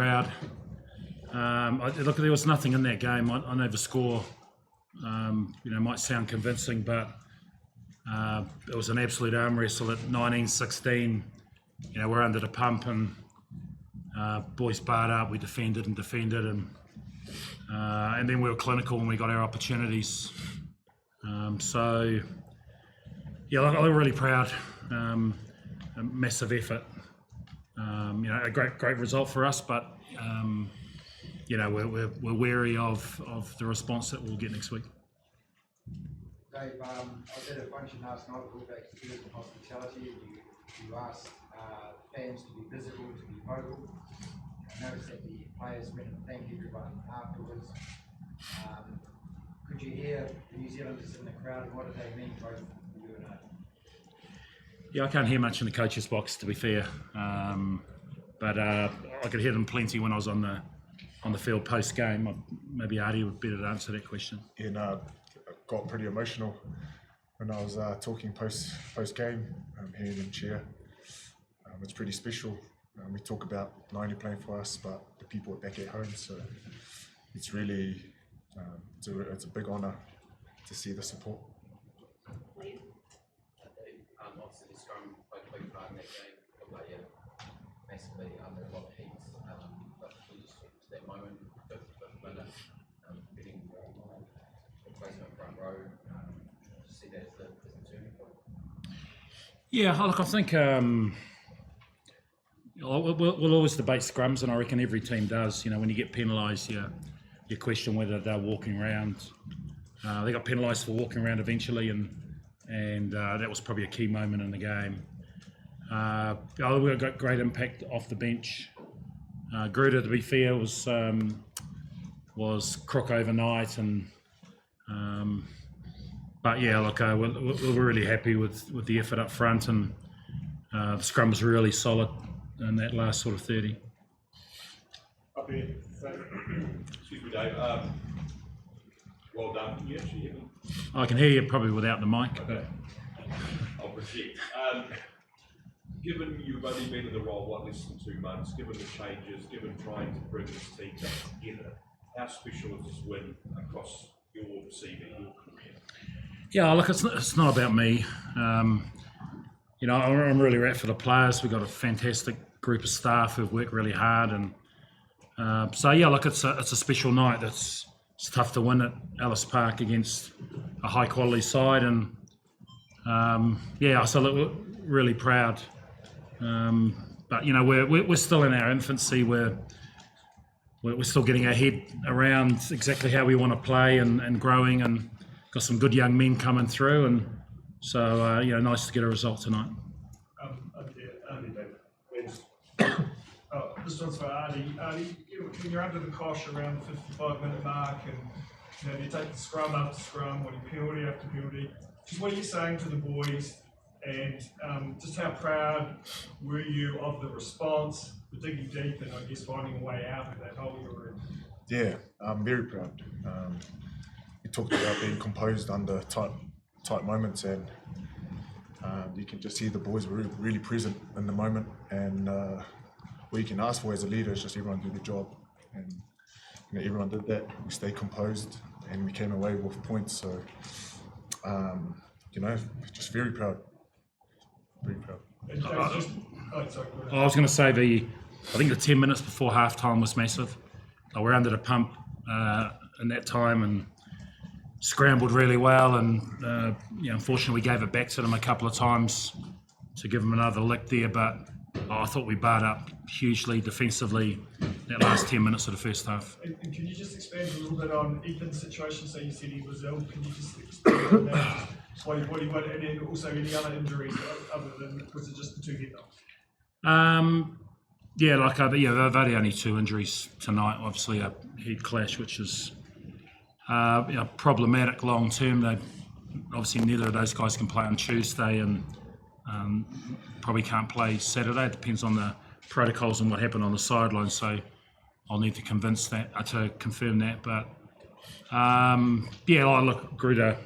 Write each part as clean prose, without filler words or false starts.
Proud. Look, there was nothing in that game. I know the score, might sound convincing, but it was an absolute arm wrestle at 19-16. We're under the pump and boys barred up. We defended, and then we were clinical when we got our opportunities. I'm really proud. A massive effort. A great result for us, but we're wary of the response that we'll get next week. Dave, I was at a function last night with All Blacks Tourism and Hospitality. You asked fans to be visible, to be vocal. I noticed that the players went and thanked everyone afterwards. Could you hear the New Zealanders in the crowd, and what did they mean both for you and I? Yeah, I can't hear much in the coach's box, to be fair, but I could hear them plenty when I was on the field post game. Maybe Ardie would be better to answer that question. Yeah, no, I got pretty emotional when I was talking post game, hearing them cheer. It's pretty special. We talk about not only playing for us, but the people back at home. So it's really it's a big honour to see the support. Obviously the scrum played a big part in that game. Looked like you massively under a lot of heat. But just to that moment, fifth minute, getting replacement front row, to see that as the turning point. Yeah, look, I think we'll always debate scrums, and I reckon every team does. When you get penalised, you question whether they're walking around. They got penalised for walking around eventually, and that was probably a key moment in the game. We got great impact off the bench. Gruder, to be fair, was crook overnight, but yeah, look, we're really happy with the effort up front, and the scrum was really solid in that last sort of 30. Up here. Excuse me, Dave. Well done. Can you actually hear me? I can hear you probably without the mic. Okay. I'll project. Given you've only been in the role, less than 2 months, given the changes, given trying to bring this team back together, how special is this win across your CV, your career? Yeah, look, it's not about me. I'm really right for the players. We've got a fantastic group of staff who've worked really hard, and it's a special night. It's tough to win at Ellis Park against a high quality side, and so look, we're really proud. But we're still in our infancy. We're still getting our head around exactly how we want to play and growing, and got some good young men coming through, and so nice to get a result tonight. This one's for Ardie. Ardie, when you're under the cosh around the 55-minute mark, and you take the scrum after scrum, winning penalty after penalty, just what are you saying to the boys, and just how proud were you of the response, the digging deep, and I guess finding a way out of that hole you were in? Yeah, I'm very proud. We talked about being composed under tight moments, and you can just see the boys were really present in the moment, and what you can ask for as a leader is just everyone do the job, and everyone did that. We stayed composed, and we came away with points. So, just very proud. Very proud. I was going to say I think the 10 minutes before halftime was massive. We're under the pump in that time and scrambled really well, and unfortunately we gave it back to them a couple of times to give them another lick there, but I thought we barred up hugely defensively that last 10 minutes of the first half. And can you just expand a little bit on Ethan's situation? So you said he was ill. Can you just expand on that? What he went, and then also any other injuries other than, was it just the two hit knocks? They've had only 2 injuries tonight. Obviously a head clash, which is problematic long term. Obviously neither of those guys can play on Tuesday, and probably can't play Saturday. It depends on the protocols and what happened on the sideline. So I'll need to confirm that. But look, Gruder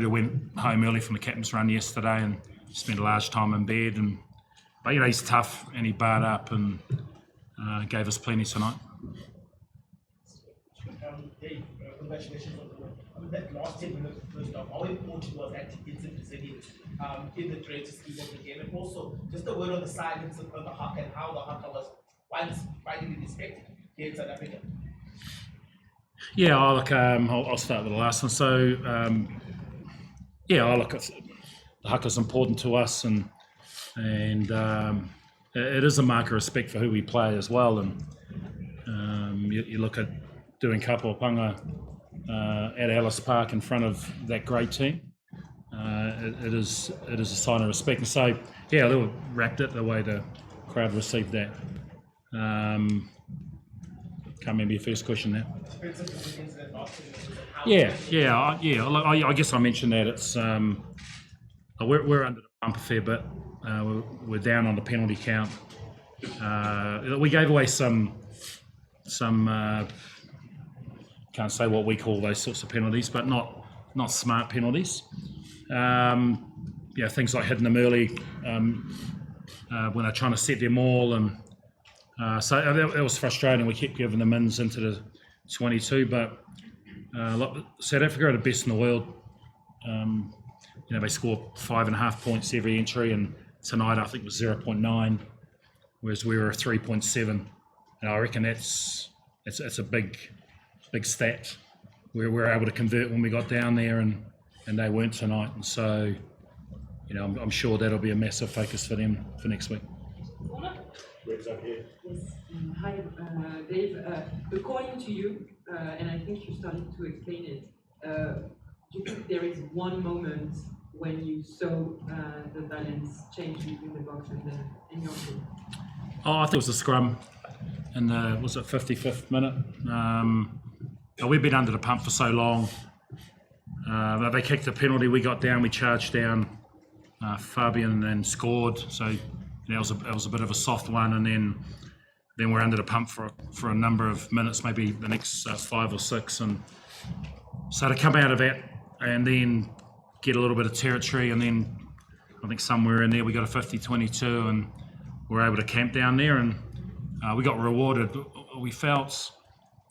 went home early from the captain's run yesterday and spent a large time in bed. But he's tough, and he barred up, and gave us plenty tonight. Dave, congratulations on that last 10 minutes of the first half. How important was that defensive resilience in the greater scheme of the game? And also, just a word on the silence of the haka and how the haka was once finally respected here in South Africa. Yeah, I'll start with the last one. So, the haka's important to us, and it is a mark of respect for who we play as well. And you look at doing kapopanga at Ellis Park in front of that great team. It is a sign of respect. And so, yeah, they were wrapped it the way the crowd received that. Can't remember your first question now. I guess I mentioned that it's we're under the pump a fair bit. We're down on the penalty count. We gave away some can't say what we call those sorts of penalties, but not smart penalties. Things like hitting them early when they're trying to set their maul, and so that was frustrating. We kept giving them ins into the 22, but South Africa are the best in the world. They score 5.5 points every entry, and tonight I think it was 0.9, whereas we were 3.7. And I reckon it's a big stat. We were able to convert when we got down there, and they weren't tonight. And so, I'm sure that'll be a massive focus for them for next week. Yes. Hi, Dave. According to you, and I think you started to explain it, do you think there is one moment when you saw the balance change between the box and your team? I think it was a scrum in the 55th minute. We've been under the pump for so long. They kicked the penalty, we got down, we charged down Fabian and scored. So it was a bit of a soft one, and then we're under the pump for a number of minutes, maybe the next 5 or 6, and so to come out of that and then get a little bit of territory, and then I think somewhere in there we got a 50-22 and we're able to camp down there, and we got rewarded. We felt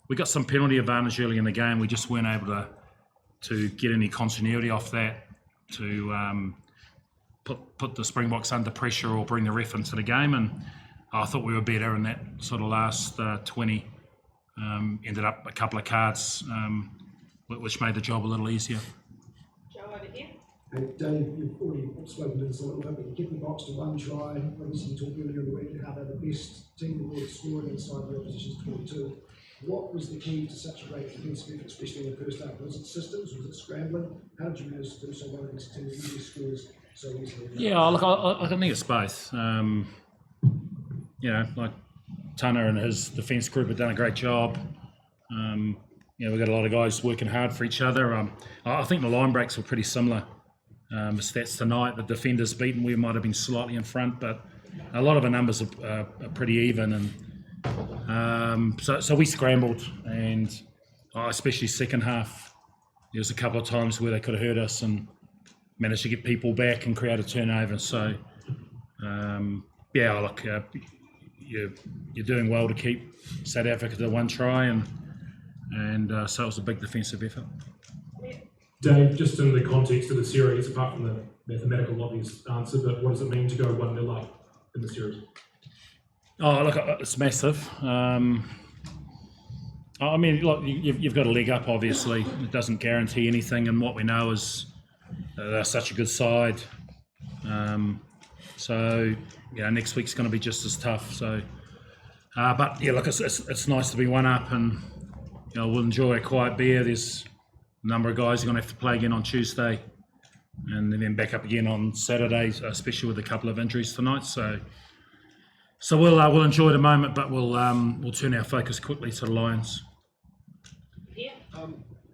we got some penalty advantage early in the game. We just weren't able to get any continuity off that to put the Springboks under pressure or bring the ref into the game, and I thought we were better in that sort of last 20. Ended up a couple of cards, which made the job a little easier. Joe, over here. And Dave, you've already spoken to this a little bit, but you kept the Boks to 1 try. Obviously, you talked earlier in the week how they're the best team in the world scoring inside the opposition's 22. What was the key to such a great defensive effort, especially in the first half? Was it systems? Was it scrambling? How did you manage to do so well against a team that usually scores so easily? Yeah, look, I think it's both. Like Tana and his defence group have done a great job. We've got a lot of guys working hard for each other. I think the line breaks were pretty similar. The stats tonight, the defenders beaten, we might have been slightly in front, but a lot of the numbers are pretty even. And so we scrambled, and especially second half, there was a couple of times where they could have hurt us and managed to get people back and create a turnover. So, you're doing well to keep South Africa to 1 try, and so it was a big defensive effort. Dave, just in the context of the series, apart from the mathematical obvious answer, but what does it mean to go 1-0 up in the series? Oh, look, it's massive. You've got a leg up, obviously. It doesn't guarantee anything, and what we know is they're such a good side. Next week's going to be just as tough. So, it's nice to be 1 up, and we'll enjoy a quiet beer. There's a number of guys who are going to have to play again on Tuesday, and then back up again on Saturday, especially with a couple of injuries tonight. So we'll enjoy the moment, but we'll turn our focus quickly to the Lions. Yeah.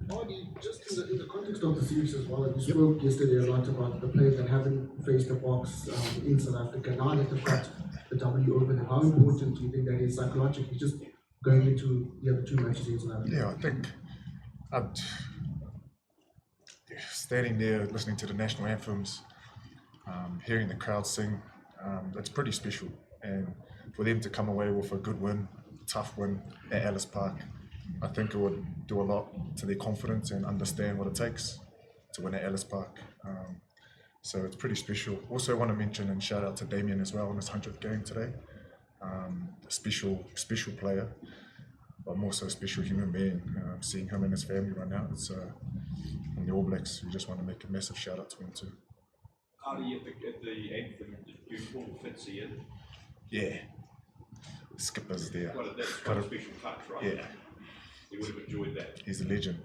Ardie, just in the context of the series as well, you spoke yesterday a lot about the players that haven't faced the Boks in South Africa. Now that they've got the W over them, how important do you think that is psychologically, just going into the other 2 matches in South Africa? Yeah, I think standing there listening to the national anthems, hearing the crowd sing, that's pretty special. And for them to come away with a good win, tough win at Ellis Park, I think it would do a lot to their confidence and understand what it takes to win at Ellis Park. So it's pretty special. Also want to mention and shout out to Damien as well on his 100th game today. A special player, but more so a special human being. Seeing him and his family right now, it's and the All Blacks, we just want to make a massive shout out to him too. Ardie, at the anthem, did you pull Fitzy in? Yeah, the skipper's there. Well, that's quite a special touch, right? Yeah, You would have enjoyed that. he's a legend.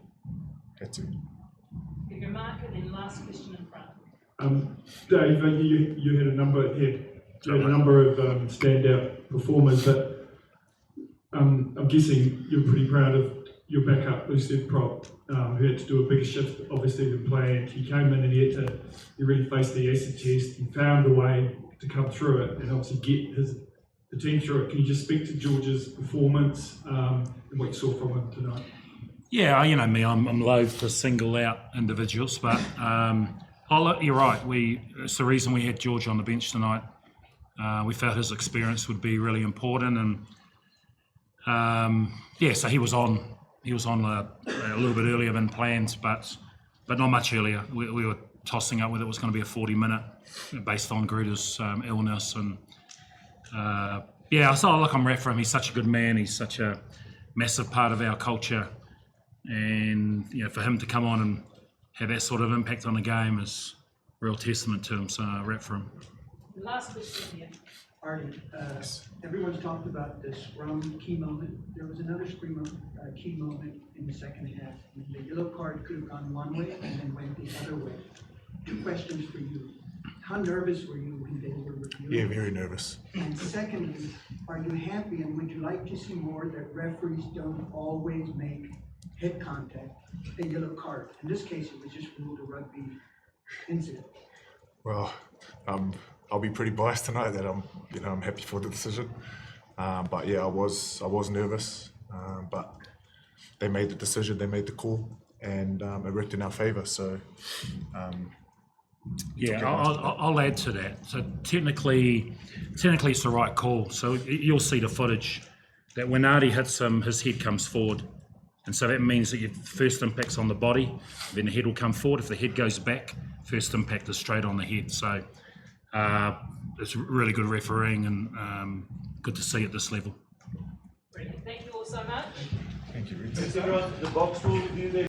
Had to. Big remark, and then last question in front. Dave, you had a number of standout performers, but I'm guessing you're pretty proud of your backup, who said prop, who had to do a bigger shift, obviously, than planned. He came in and he really faced the acid test. He found a way to come through it and obviously get the team through it. Can you just speak to George's performance and what you saw from him tonight? Yeah, you know me, I'm loath to single out individuals, but you're right. It's the reason we had George on the bench tonight. We felt his experience would be really important, and so he was on. He was on a little bit earlier than planned, but not much earlier. We were tossing up whether it was going to be a 40-minute based on Gruder's illness, and I thought, look, I'm rep for him. He's such a good man. He's such a massive part of our culture, and for him to come on and have that sort of impact on the game is a real testament to him. So rep for him. Last question here. Ardie, everyone's talked about the scrum key moment. There was another key moment in the second half. The yellow card could have gone one way and then went the other way. 2 questions for you. How nervous were you when they were reviewing? Yeah, very nervous. And secondly, are you happy and would you like to see more that referees don't always make head contact, a yellow card? In this case, it was just ruled a rugby incident. Well, I'll be pretty biased tonight that I'm happy for the decision. But yeah, I was nervous. But they made the decision, they made the call, and it worked in our favour. So I'll add to that. So technically it's the right call. So you'll see the footage that when Ardie hits him, his head comes forward. And so that means that your first impact's on the body, then the head will come forward. If the head goes back, first impact is straight on the head. So it's really good refereeing and good to see at this level. Brilliant. Thank you all so much. thank you, Rita. The box will review their